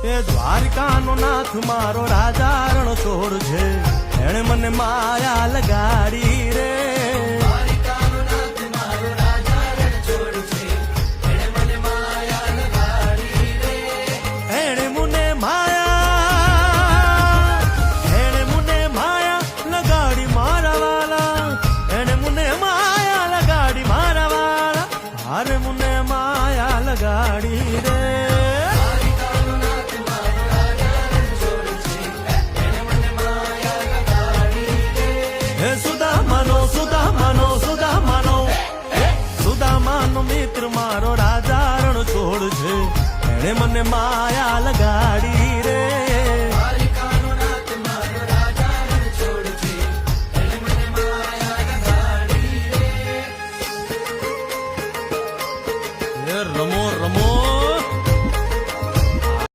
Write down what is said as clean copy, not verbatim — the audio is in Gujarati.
એ દ્વારકાનો નાથ મારો રાજા રણછોડ છે, એણે મને માયા લગાડી રે. દ્વારકાનો નાથ મારો રાજા રણછોડ છે, એણે મને માયા લગાડી રે. એણે મને માયા લગાડી મારા વાલા, એણે મને માયા લગાડી મારા વાલા, હારે મને માયા લગાડી રે. સુદામાનો મિત્ર મારો રાજા રણછોડ છે, એણે મને માયા લગાડી